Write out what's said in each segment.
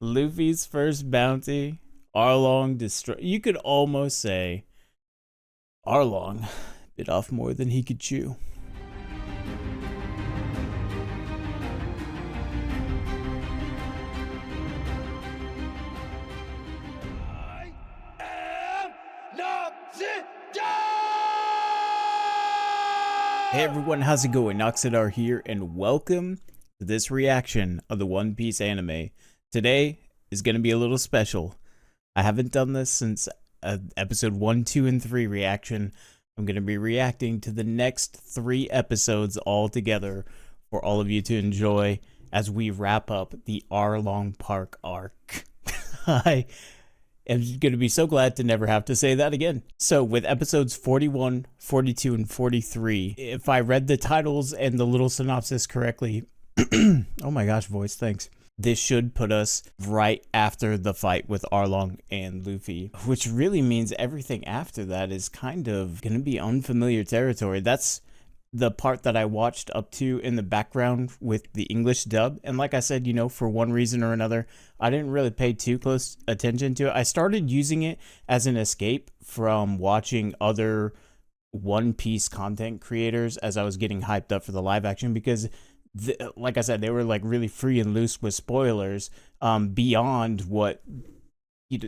Luffy's first bounty, Arlong destroy. You could almost say Arlong bit off more than he could chew. Hey everyone, how's it going? Noxidar here, and welcome to this reaction of the One Piece anime. Today is going to be a little special. I haven't done this since episode 1, 2, and 3 reaction. I'm going to be reacting to the next 3 episodes all together for all of you to enjoy as we wrap up the Arlong Park arc. I am going to be so glad to never have to say that again. So with episodes 41, 42, and 43, if I read the titles and the little synopsis correctly, oh my gosh, voice, thanks. This should put us right after the fight with Arlong and Luffy, which really means everything after that is kind of going to be unfamiliar territory. That's the part that I watched up to in the background with the English dub. And like I said, you know, for one reason or another, I didn't really pay too close attention to it. I started using it as an escape from watching other One Piece content creators as I was getting hyped up for the live action, because like I said, they were like really free and loose with spoilers beyond what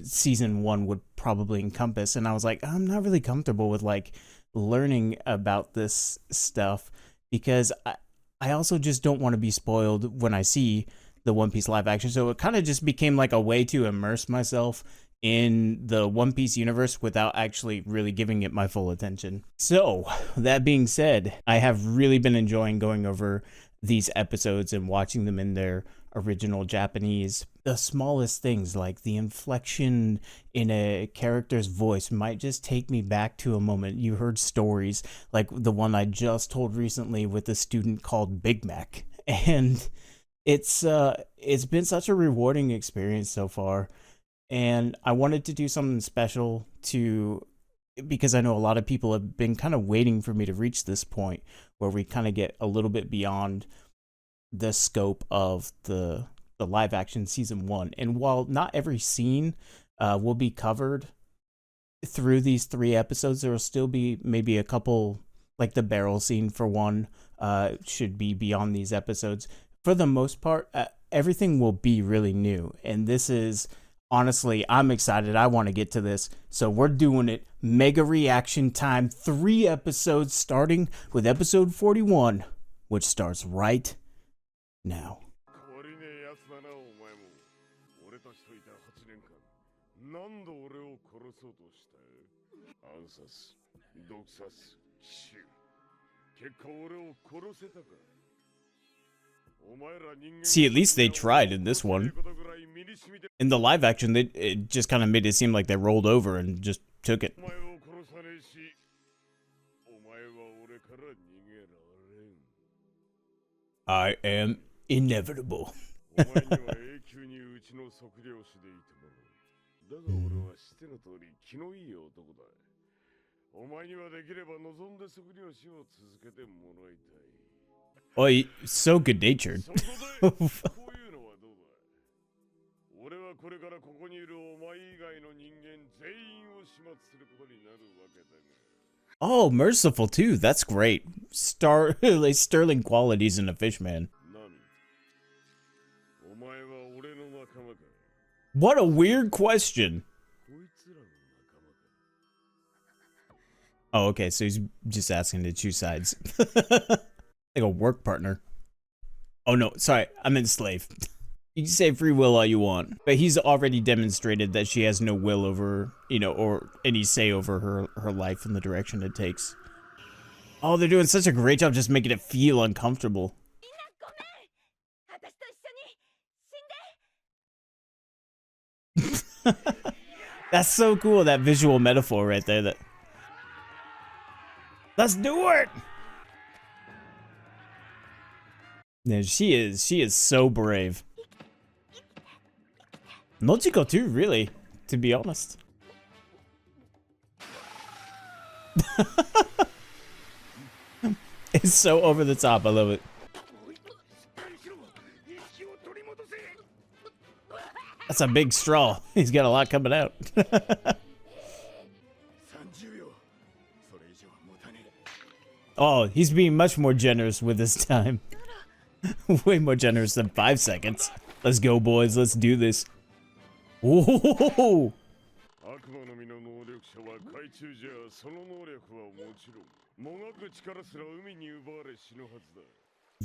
season 1 would probably encompass. And I was like, I'm not really comfortable with like learning about this stuff, because I also just don't want to be spoiled when I see the One Piece live action. So it kind of just became like a way to immerse myself in the One Piece universe without actually really giving it my full attention. So that being said, I have really been enjoying going over these episodes and watching them in their original Japanese. The smallest things, like the inflection in a character's voice, might just take me back to a moment. You heard stories like the one I just told recently with a student called Big Mac, and it's been such a rewarding experience so far. And I wanted to do something special because I know a lot of people have been kind of waiting for me to reach this point where we kind of get a little bit beyond the scope of the live action season 1. And while not every scene will be covered through these 3 episodes, there will still be maybe a couple, like the barrel scene for one, should be beyond these episodes. For the most part, everything will be really new. And this is, honestly, I'm excited. I want to get to this. So we're doing it. Mega reaction time. 3 episodes, starting with episode 41, which starts right now. See, at least they tried in this one. In the live action, it just kind of made it seem like they rolled over and just took it. I am inevitable. Oh, he's so good-natured. Oh, merciful too. That's great. Sterling qualities in a fish man. What a weird question. Oh, okay, so he's just asking to choose sides. Like a work partner. Oh no, sorry, I meant slave. You can say free will all you want, but he's already demonstrated that she has no will over, or any say over her life and the direction it takes. Oh, they're doing such a great job just making it feel uncomfortable. That's so cool, that visual metaphor right there. Let's do it! Yeah, she is so brave. Nochiko too, really, to be honest. It's so over the top, I love it. That's a big straw. He's got a lot coming out. Oh, he's being much more generous with his time. Way more generous than 5 seconds. Let's go, boys. Let's do this. Whoa!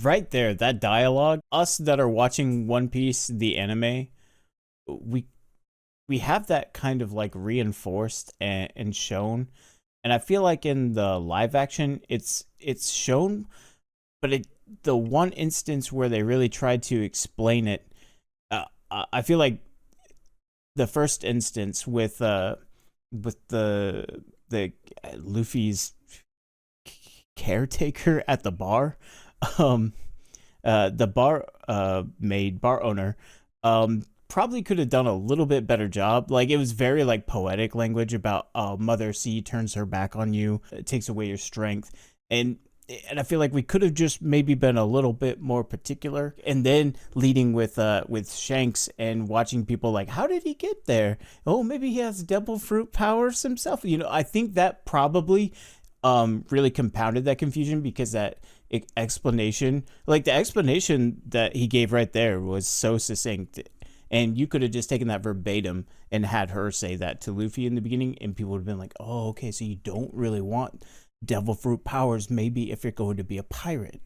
Right there, that dialogue. Us that are watching One Piece, the anime, we have that kind of like reinforced and shown. And I feel like in the live action, it's shown, but the one instance where they really tried to explain it, I feel like the first instance with the Luffy's caretaker at the bar, the bar bar owner, probably could have done a little bit better job. Like, it was very like poetic language about Mother Sea turns her back on you, it takes away your strength, and I feel like we could have just maybe been a little bit more particular, and then leading with Shanks and watching people like, how did he get there? Oh, maybe he has devil fruit powers himself. You know, I think that probably really compounded that confusion, because that explanation, like the explanation that he gave right there was so succinct. And you could have just taken that verbatim and had her say that to Luffy in the beginning, and people would have been like, oh, okay, so you don't really want devil fruit powers, maybe, if you're going to be a pirate.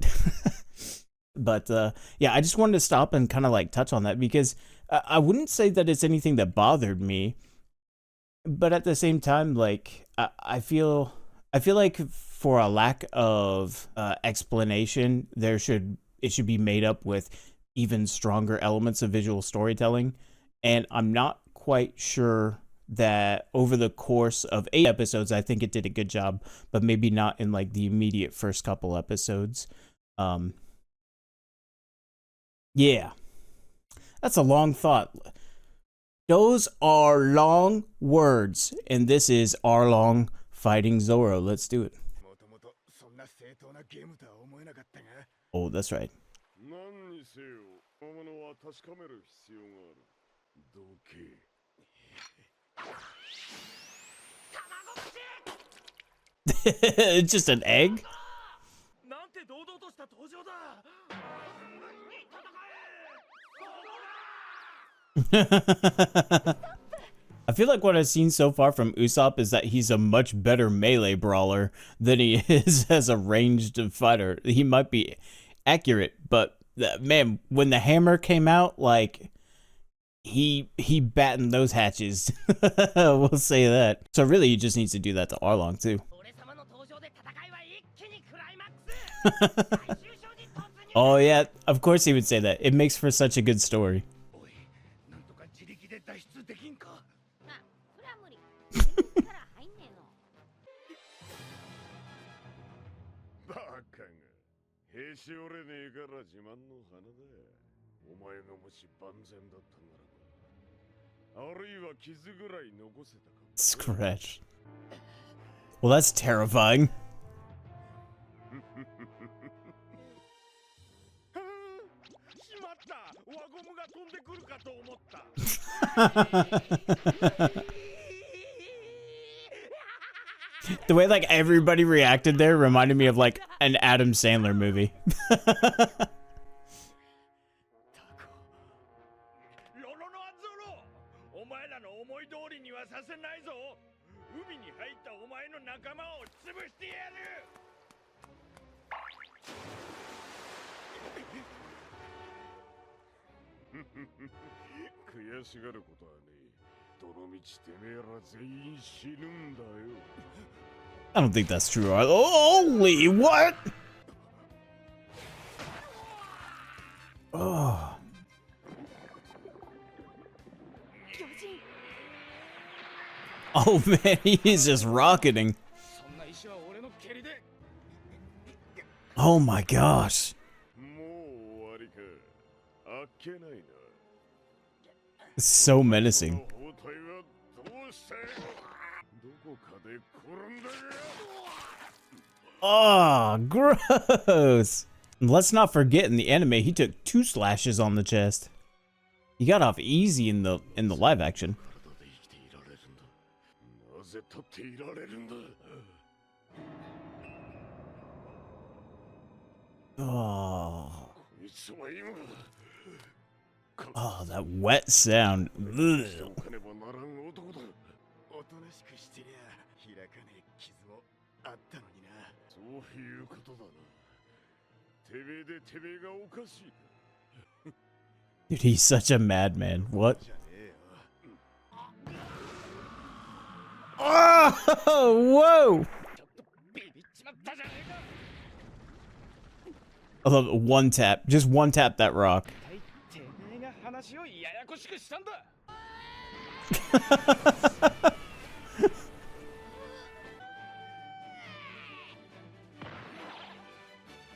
But yeah, I just wanted to stop and kind of like touch on that, because I wouldn't say that it's anything that bothered me, but at the same time, like, I feel like for a lack of explanation, it should be made up with even stronger elements of visual storytelling. And I'm not quite sure that over the course of 8 episodes, I think it did a good job, but maybe not in like the immediate first couple episodes. Yeah, that's a long thought. Those are long words, and this is Arlong fighting Zoro. Let's do it. Oh, that's right. It's just an egg? I feel like what I've seen so far from Usopp is that he's a much better melee brawler than he is as a ranged fighter. He might be accurate, but man, when the hammer came out, like, he battened those hatches. We'll say that. So really, he just needs to do that to Arlong too. Oh yeah, of course he would say that. It makes for such a good story. Scratch. Well, that's terrifying. The way like everybody reacted there reminded me of like an Adam Sandler movie. I don't think that's true. Holy what? Oh. Oh man, he's just rocketing. Oh my gosh. It's so menacing. Oh, gross. And let's not forget, in the anime, he took 2 slashes on the chest. He got off easy in the live action. Oh. Oh, that wet sound. Ugh. Dude, he's such a madman. What? Oh, whoa! I love it. One tap. Just one tap that rock.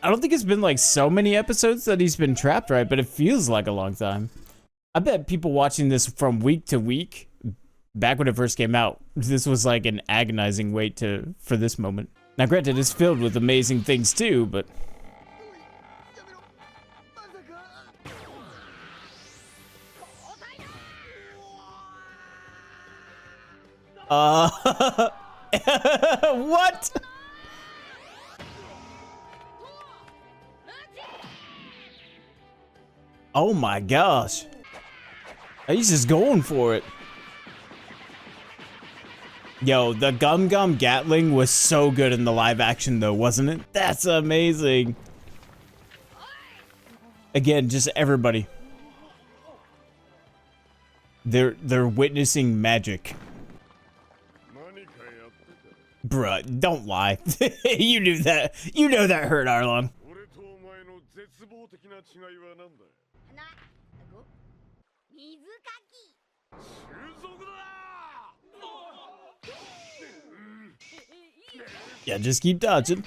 I don't think it's been like so many episodes that he's been trapped, right? But it feels like a long time. I bet people watching this from week to week, back when it first came out, this was like an agonizing wait for this moment. Now, granted, it's filled with amazing things too, but... what? Oh my gosh. He's just going for it. Yo, the Gum Gum Gatling was so good in the live action though, wasn't it? That's amazing. Again, just everybody. They're witnessing magic. Bruh, don't lie. You knew that. You know that hurt Arlong. Yeah, just keep dodging.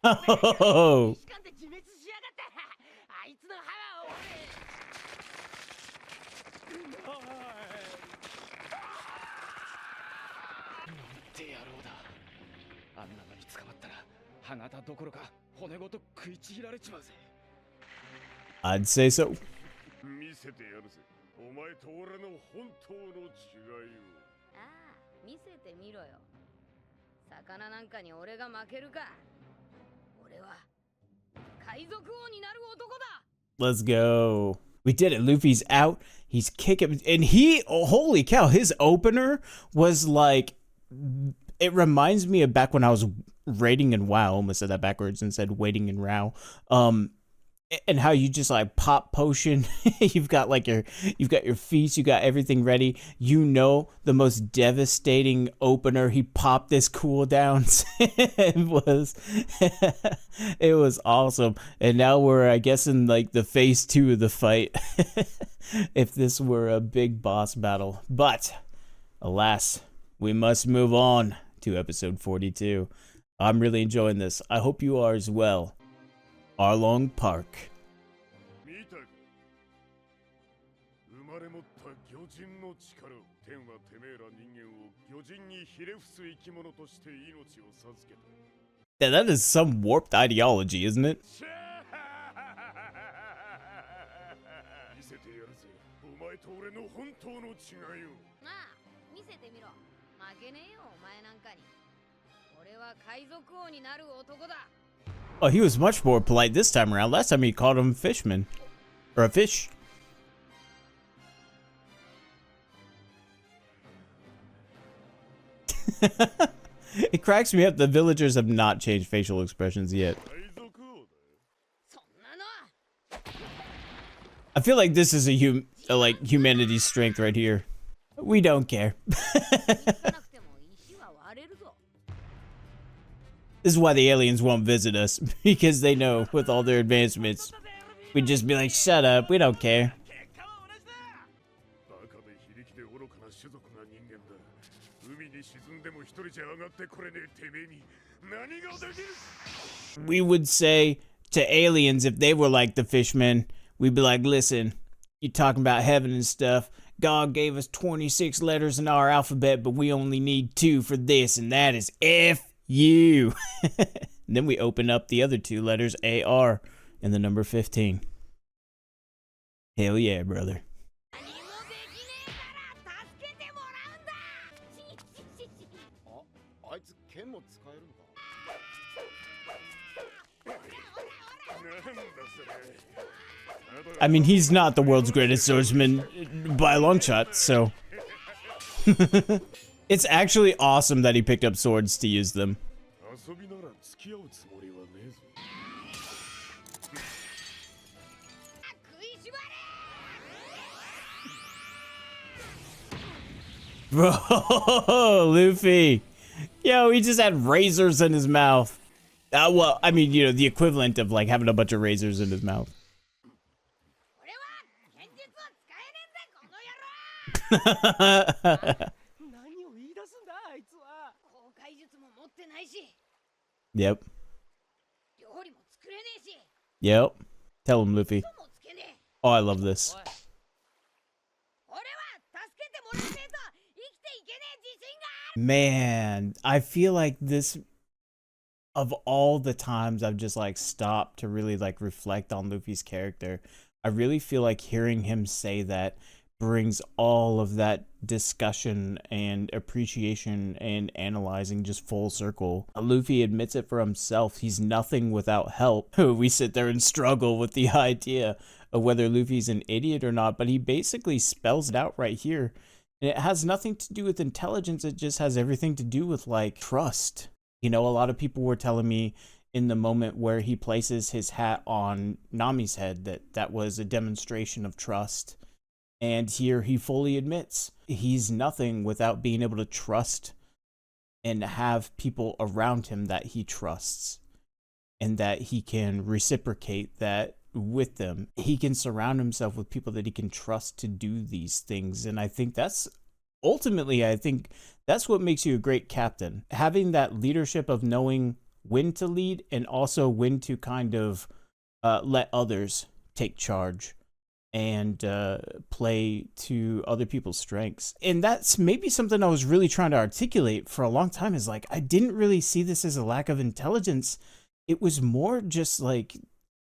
Oh. I'd say so. Let's go. We did it. Luffy's out. He's kicking. And he, oh, holy cow, his opener was like, it reminds me of back when I was raiding in WoW. Almost said that backwards and said waiting in WoW. And how you just like pop potion. You've got your feast, you got everything ready. You know, the most devastating opener. He popped this cooldowns. It was awesome. And now we're, I guess, in like the phase 2 of the fight. If this were a big boss battle. But alas, we must move on to episode 42. I'm really enjoying this. I hope you are as well. Arlong Park. Yeah, that is some warped ideology, isn't it? Oh, he was much more polite this time around. Last time he called him fishman. Or a fish. It cracks me up. The villagers have not changed facial expressions yet. I feel like this is like humanity's strength right here. We don't care. This is why the aliens won't visit us, because they know with all their advancements, we'd just be like, shut up, we don't care. We would say to aliens, if they were like the fishmen, we'd be like, listen, you're talking about heaven and stuff. God gave us 26 letters in our alphabet, but we only need 2 for this, and that is F. You. Then we open up the other 2 letters, AR. and the number 15. Hell yeah, brother. I mean, he's not the world's greatest swordsman by a long shot, so. It's actually awesome that he picked up swords to use them. Bro, Luffy. Yo, he just had razors in his mouth. Well, I mean, you know, the equivalent of like having a bunch of razors in his mouth. Yep. Yep. Tell him, Luffy. Oh, I love this. Man, I feel like this, of all the times I've just like stopped to really like reflect on Luffy's character, I really feel like hearing him say that brings all of that discussion and appreciation and analyzing just full circle. Luffy admits it for himself. He's nothing without help. We sit there and struggle with the idea of whether Luffy's an idiot or not, but he basically spells it out right here. And it has nothing to do with intelligence. It just has everything to do with like trust. You know, a lot of people were telling me in the moment where he places his hat on Nami's head that that was a demonstration of trust. And here he fully admits he's nothing without being able to trust and have people around him that he trusts and that he can reciprocate that with them. He can surround himself with people that he can trust to do these things. And I think that's ultimately, I think that's what makes you a great captain. Having that leadership of knowing when to lead and also when to kind of let others take charge and play to other people's strengths. And that's maybe something I was really trying to articulate for a long time, is like, I didn't really see this as a lack of intelligence. It was more just like,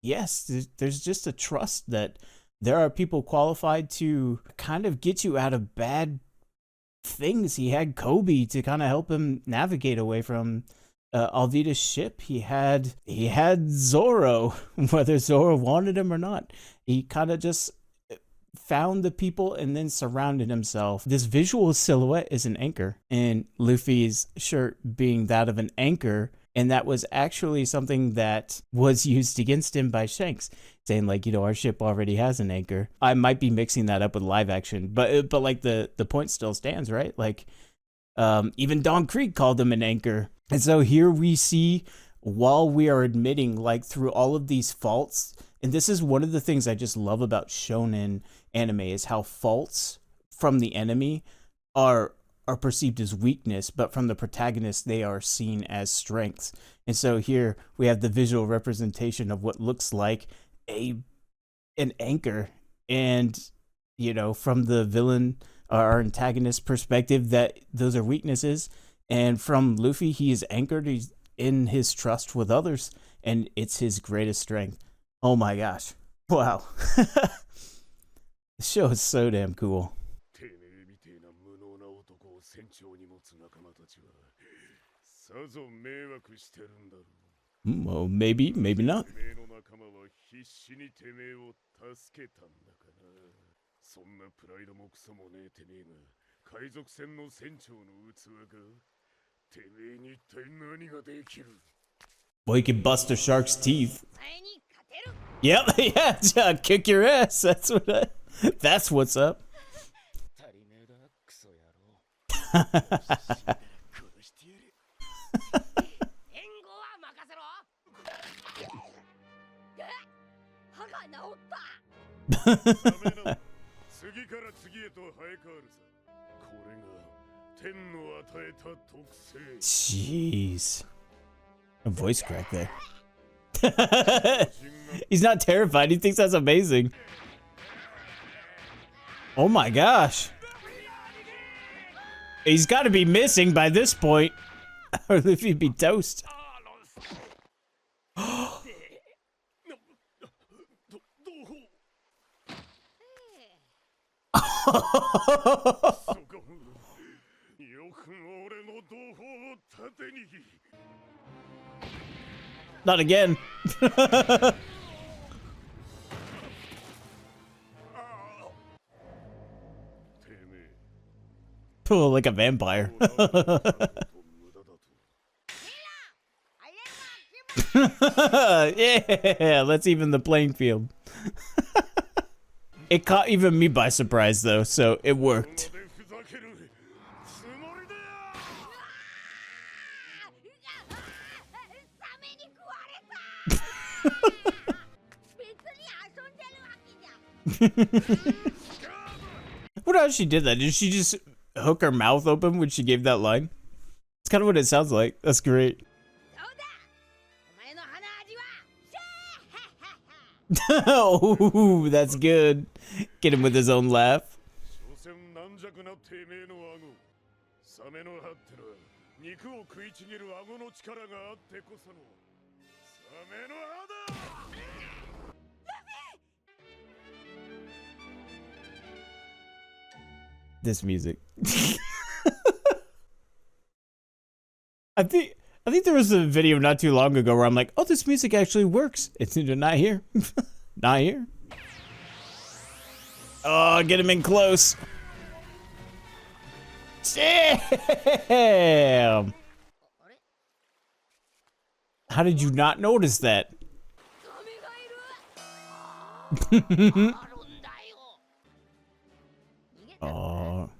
yes, there's just a trust that there are people qualified to kind of get you out of bad things. He had Kobe to kind of help him navigate away from Alvida's ship. He had Zoro, whether Zoro wanted him or not. He kind of just found the people and then surrounded himself. This visual silhouette is an anchor, and Luffy's shirt being that of an anchor, and that was actually something that was used against him by Shanks, saying like, you know, our ship already has an anchor. I might be mixing that up with live action, but like the point still stands, right? Like even Don Krieg called him an anchor. And so here we see, while we are admitting like through all of these faults, and this is one of the things I just love about shonen anime, is how faults from the enemy are perceived as weakness, but from the protagonist, they are seen as strengths. And so here we have the visual representation of what looks like an anchor. And, you know, from the villain, our antagonist perspective, that those are weaknesses. And from Luffy, he is anchored in his trust with others, and it's his greatest strength. Oh my gosh. Wow. The show is so damn cool. Well, maybe not. Boy, you can bust a shark's teeth. Yep, yeah, kick your ass. That's what's up. Jeez. A voice crack there. He's not terrified. He thinks that's amazing. Oh my gosh. He's got to be missing by this point, or Luffy'd be toast. Not again. Oh, like a vampire. Yeah, let's even the playing field. It caught even me by surprise though, so it worked. What else she did that? Did she just hook her mouth open when she gave that line? It's kind of what it sounds like. That's great. Oh, that's good. Get him with his own laugh. This music. I think there was a video not too long ago where I'm like, oh, this music actually works. It's not here. Not here. Oh, get him in close. Damn. How did you not notice that? Oh.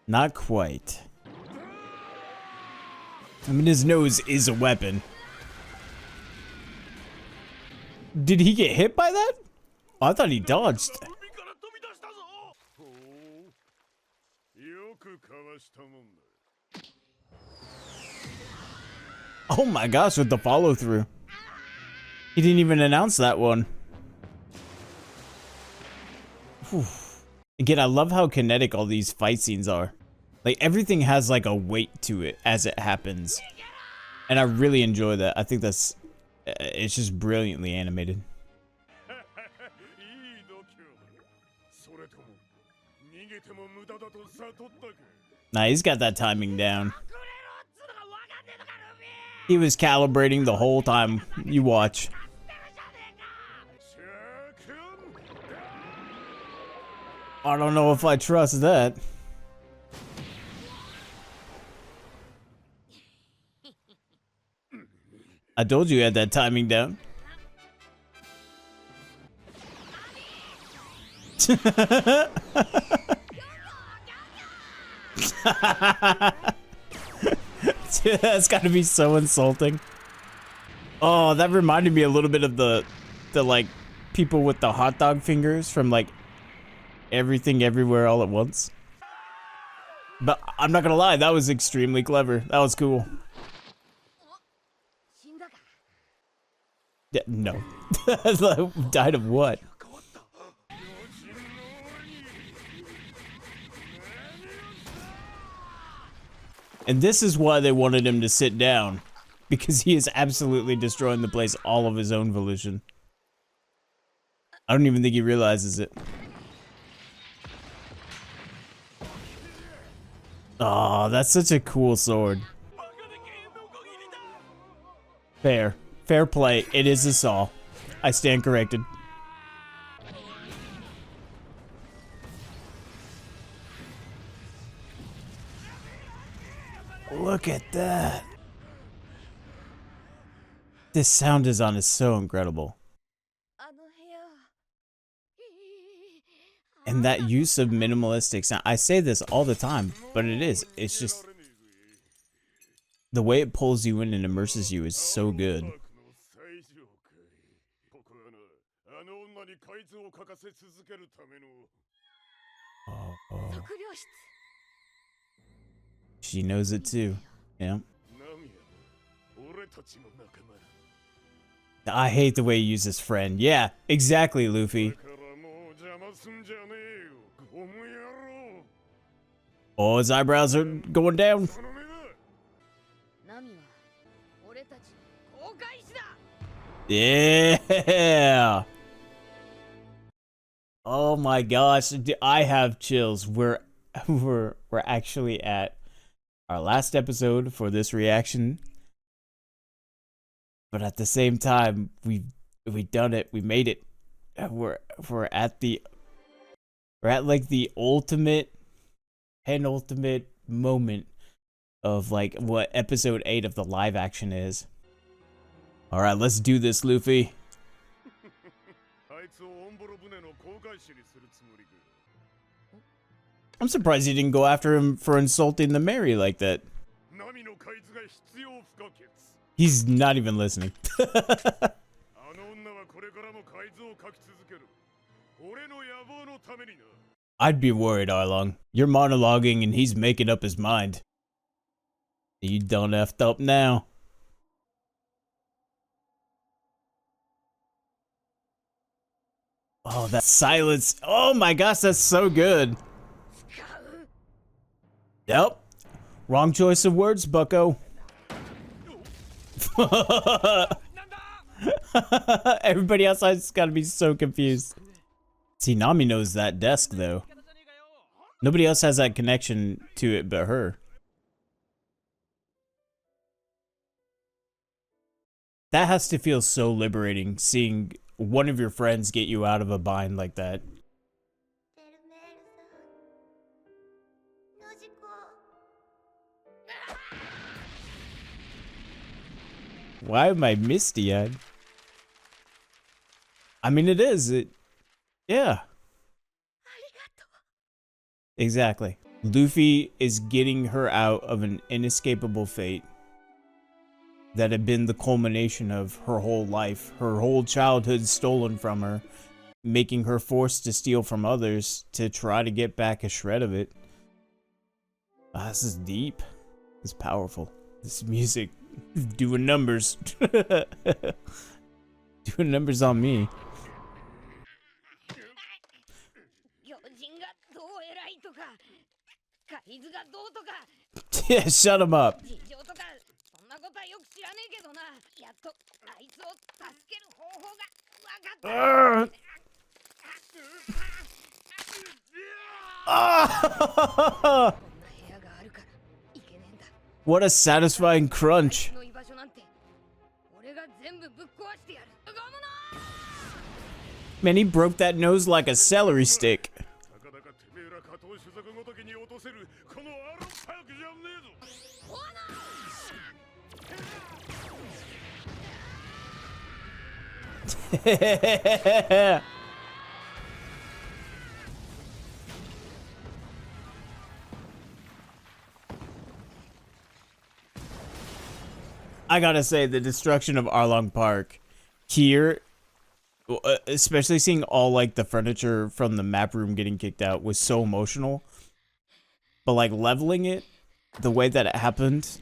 Not quite. I mean, his nose is a weapon. Did he get hit by that? Oh, I thought he dodged. Oh my gosh, with the follow through. He didn't even announce that one. Whew. Again, I love how kinetic all these fight scenes are. Like, everything has like a weight to it as it happens. And I really enjoy that. I think that's, it's just brilliantly animated. Nah, he's got that timing down. He was calibrating the whole time. You watch. I don't know if I trust that. I told you he had that timing down. That's gotta be so insulting. Oh, that reminded me a little bit of the like people with the hot dog fingers from like Everything Everywhere All at Once. But I'm not gonna lie, that was extremely clever. That was cool. Yeah, no. Died of what? And this is why they wanted him to sit down. Because he is absolutely destroying the place all of his own volition. I don't even think he realizes it. Oh, that's such a cool sword. Fair. Fair play. It is a saw. I stand corrected. Look at that. This sound design is so incredible. And that use of minimalistic sound. I say this all the time, but it is. It's just... the way it pulls you in and immerses you is so good. Oh. She knows it too. Yeah. I hate the way he uses friend. Yeah, exactly, Luffy. Oh, his eyebrows are going down. Yeah. Oh my gosh, I have chills. We're actually at our last episode for this reaction, but at the same time, we've done it. We made it. We're at the we're at like the ultimate penultimate moment of like what episode 8 of the live action is. All right, let's do this, Luffy. I'm surprised you didn't go after him for insulting the Mary like that. He's not even listening. I'd be worried, Arlong. You're monologuing and he's making up his mind. You done effed up now. Oh, that silence. Oh my gosh, that's so good. Yep. Wrong choice of words, bucko. Everybody outside's gotta be so confused. See, Nami knows that desk, though. Nobody else has that connection to it but her. That has to feel so liberating, seeing one of your friends get you out of a bind like that. Why am I misty-eyed? I mean, it is. Yeah. Exactly. Luffy is getting her out of an inescapable fate that had been the culmination of her whole life, her whole childhood stolen from her, making her forced to steal from others to try to get back a shred of it. This is deep. It's powerful. This music doing numbers. Doing numbers on me. Yeah, shut him up. What a satisfying crunch. Man, he broke that nose like a celery stick. I gotta say, the destruction of Arlong Park here, especially seeing all like the furniture from the map room getting kicked out, was so emotional. But like leveling it the way that it happened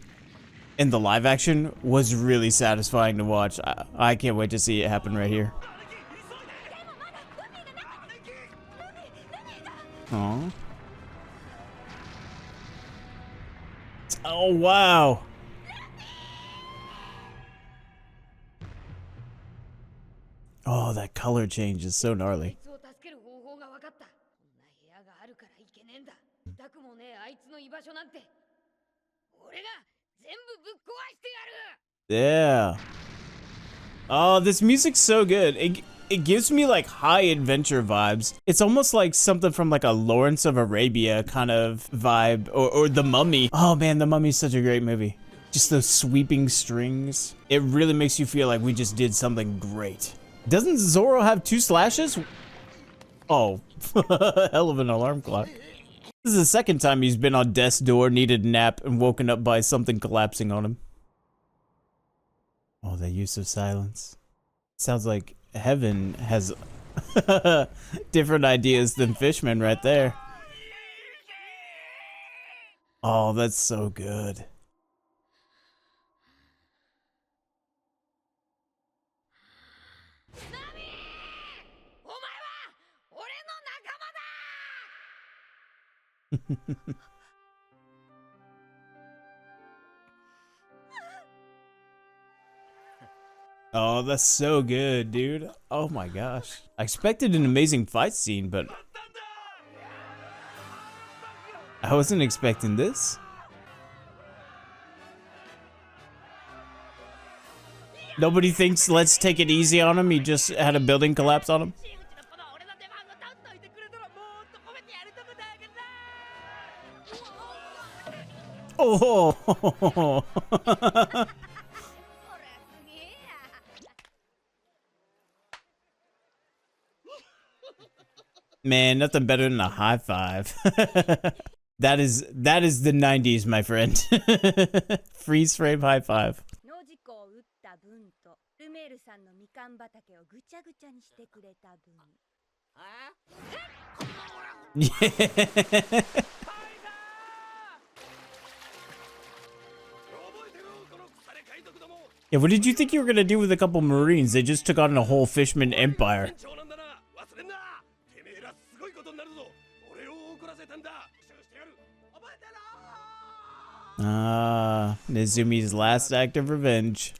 in the live action was really satisfying to watch. I can't wait to see it happen right here. Aww. Oh, wow. Oh, that color change is so gnarly. Yeah. Oh, this music's so good. It gives me like high adventure vibes. It's almost like something from like a Lawrence of Arabia kind of vibe, or The Mummy. Oh man, The Mummy's such a great movie. Just those sweeping strings. It really makes you feel like we just did something great. Doesn't Zoro have 2 slashes? Oh, hell of an alarm clock. This is the second time he's been on death's door, needed a nap, and woken up by something collapsing on him. Oh, the use of silence. Sounds like heaven has different ideas than Fishman right there. Oh, that's so good. Oh, that's so good, dude. Oh my gosh. I expected an amazing fight scene, but I wasn't expecting this. Nobody thinks let's take it easy on him. He just had a building collapse on him. Oh. Man, nothing better than a high five. That is the 90s, my friend. Freeze frame high five. Yeah. Yeah, what did you think you were gonna do with a couple Marines? They just took on a whole Fishman empire. Ah, Nezumi's last act of revenge.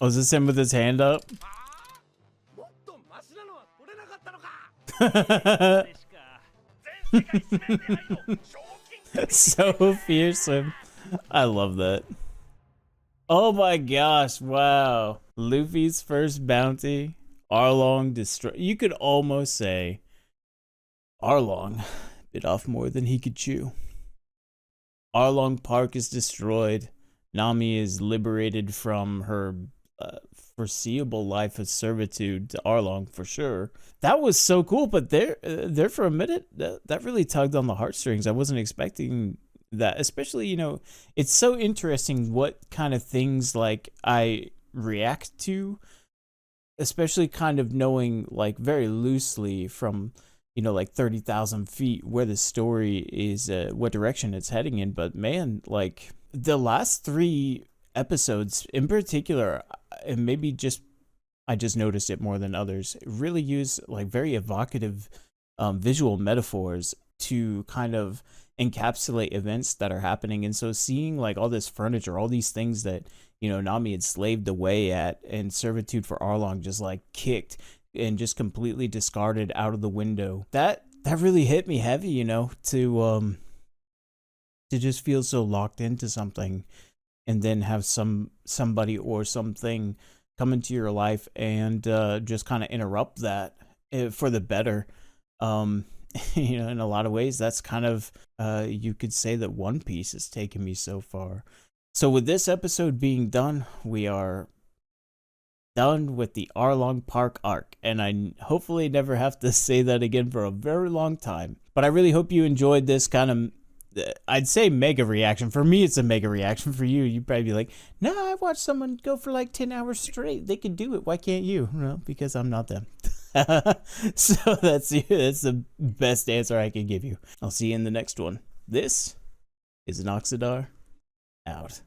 Oh, is this him with his hand up? So fearsome. I love that. Oh my gosh, wow. Luffy's first bounty. Arlong destroy. You could almost say Arlong bit off more than he could chew. Arlong Park is destroyed. Nami is liberated from her foreseeable life of servitude to Arlong for sure. That was so cool, but there for a minute, that really tugged on the heartstrings. I wasn't expecting that, especially, you know, it's so interesting what kind of things like I react to, especially kind of knowing like very loosely from, you know, like 30,000 feet where the story is, what direction it's heading in. But man, like the last 3 episodes in particular, and maybe just I just noticed it more than others, really use like very evocative visual metaphors to kind of encapsulate events that are happening. And so seeing like all this furniture, all these things that, you know, Nami had slaved away at, and servitude for Arlong just like kicked and just completely discarded out of the window. That really hit me heavy, you know, to just feel so locked into something, and then have somebody or something come into your life and just kind of interrupt that for the better. You know, in a lot of ways, that's kind of, you could say that One Piece has taken me so far. So with this episode being done, we are done with the Arlong Park arc, and I hopefully never have to say that again for a very long time. But I really hope you enjoyed this kind of, I'd say mega reaction. For me, it's a mega reaction. For you, you'd probably be like, no, I watched someone go for like 10 hours straight. They could do it. Why can't you? Well, because I'm not them. So that's the best answer I can give you. I'll see you in the next one. This is Noxidar, out.